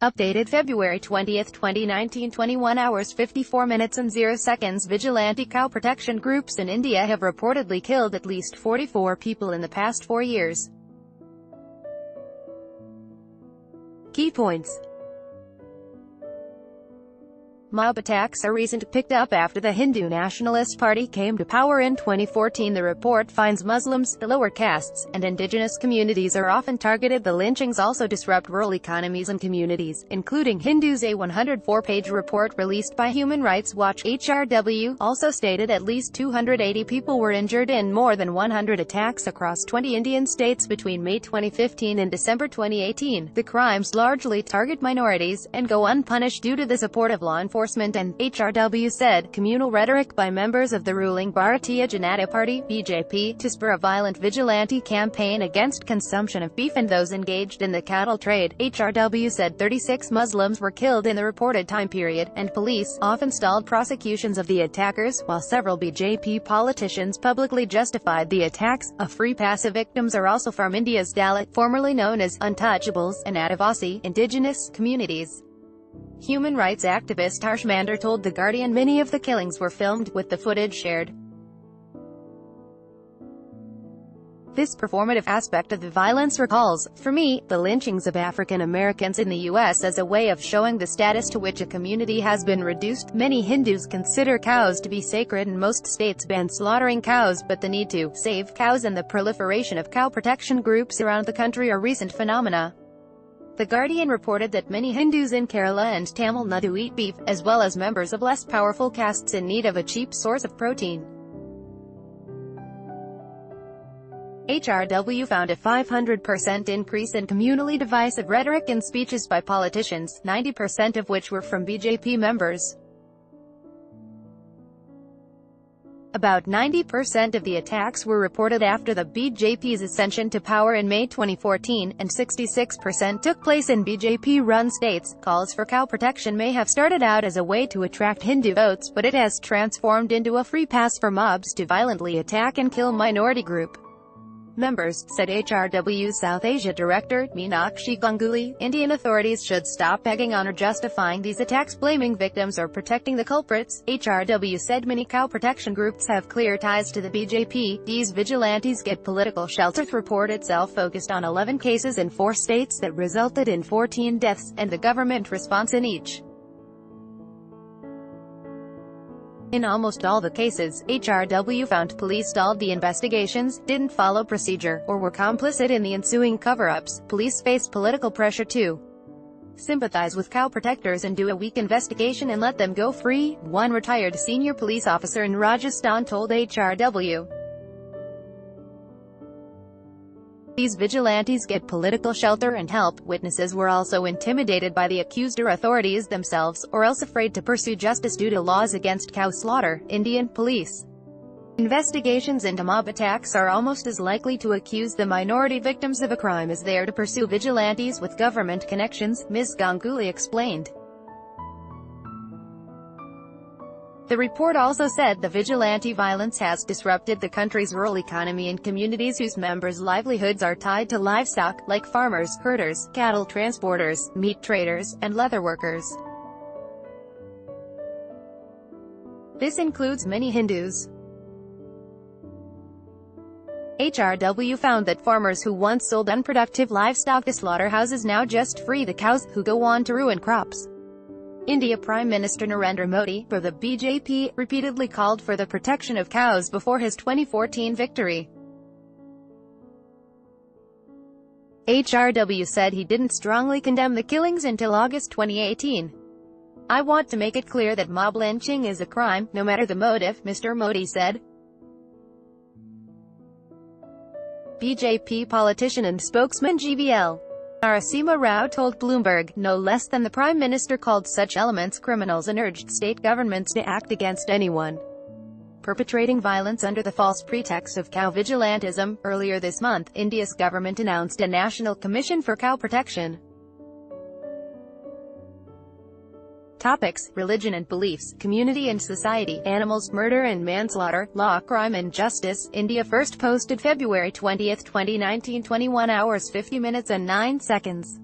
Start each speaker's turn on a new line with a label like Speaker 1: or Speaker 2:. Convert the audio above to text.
Speaker 1: Updated February 20, 2019, 21 hours 54 minutes and 0 seconds. Vigilante cow protection groups in India have reportedly killed at least 44 people in the past 4 years. Key points. Mob attacks are recent, picked up after the Hindu Nationalist Party came to power in 2014. The report finds Muslims, the lower castes, and indigenous communities are often targeted. The lynchings also disrupt rural economies and communities, including Hindus. A 104-page report released by Human Rights Watch (HRW) also stated at least 280 people were injured in more than 100 attacks across 20 Indian states between May 2015 and December 2018. The crimes largely target minorities, and go unpunished due to the support of law enforcement and, HRW said, communal rhetoric by members of the ruling Bharatiya Janata Party (BJP) to spur a violent vigilante campaign against consumption of beef and those engaged in the cattle trade. HRW said 36 Muslims were killed in the reported time period, and police often stalled prosecutions of the attackers, while several BJP politicians publicly justified the attacks. A free pass of victims are also from India's Dalit, formerly known as Untouchables, and Adivasi, indigenous, communities. Human rights activist Harsh Mander told The Guardian many of the killings were filmed, with the footage shared. This performative aspect of the violence recalls, for me, the lynchings of African Americans in the U.S. as a way of showing the status to which a community has been reduced. Many Hindus consider cows to be sacred, and most states ban slaughtering cows, but the need to save cows and the proliferation of cow protection groups around the country are recent phenomena. The Guardian reported that many Hindus in Kerala and Tamil Nadu eat beef, as well as members of less powerful castes in need of a cheap source of protein. HRW found a 500% increase in communally divisive rhetoric in speeches by politicians, 90% of which were from BJP members. About 90% of the attacks were reported after the BJP's ascension to power in May 2014, and 66% took place in BJP-run states. Calls for cow protection may have started out as a way to attract Hindu votes, but it has transformed into a free pass for mobs to violently attack and kill minority group members, said HRW's South Asia Director, Meenakshi Ganguly. Indian authorities should stop egging on or justifying these attacks, blaming victims or protecting the culprits. HRW said many cow protection groups have clear ties to the BJP. These vigilantes get political shelter. The report itself focused on 11 cases in 4 states that resulted in 14 deaths, and the government response in each. In almost all the cases, HRW found police stalled the investigations, didn't follow procedure, or were complicit in the ensuing cover-ups. Police faced political pressure to sympathize with cow protectors and do a weak investigation and let them go free, one retired senior police officer in Rajasthan told HRW. These vigilantes get political shelter and help. Witnesses were also intimidated by the accused or authorities themselves, or else afraid to pursue justice due to laws against cow slaughter. Indian police investigations into mob attacks are almost as likely to accuse the minority victims of a crime as they are to pursue vigilantes with government connections, Ms. Ganguly explained. The report also said the vigilante violence has disrupted the country's rural economy in communities whose members' livelihoods are tied to livestock, like farmers, herders, cattle transporters, meat traders, and leather workers. This includes many Hindus. HRW found that farmers who once sold unproductive livestock to slaughterhouses now just free the cows, who go on to ruin crops. India Prime Minister Narendra Modi, for the BJP, repeatedly called for the protection of cows before his 2014 victory. HRW said he didn't strongly condemn the killings until August 2018. "I want to make it clear that mob lynching is a crime, no matter the motive," Mr. Modi said. BJP politician and spokesman GVL Narasimha Rao told Bloomberg, no less than the Prime Minister called such elements criminals and urged state governments to act against anyone perpetrating violence under the false pretext of cow vigilantism. Earlier this month, India's government announced a national commission for cow protection. Topics: religion and beliefs, community and society, animals, murder and manslaughter, law, crime and justice. India first posted February 20, 2019, 21 hours 50 minutes and 9 seconds.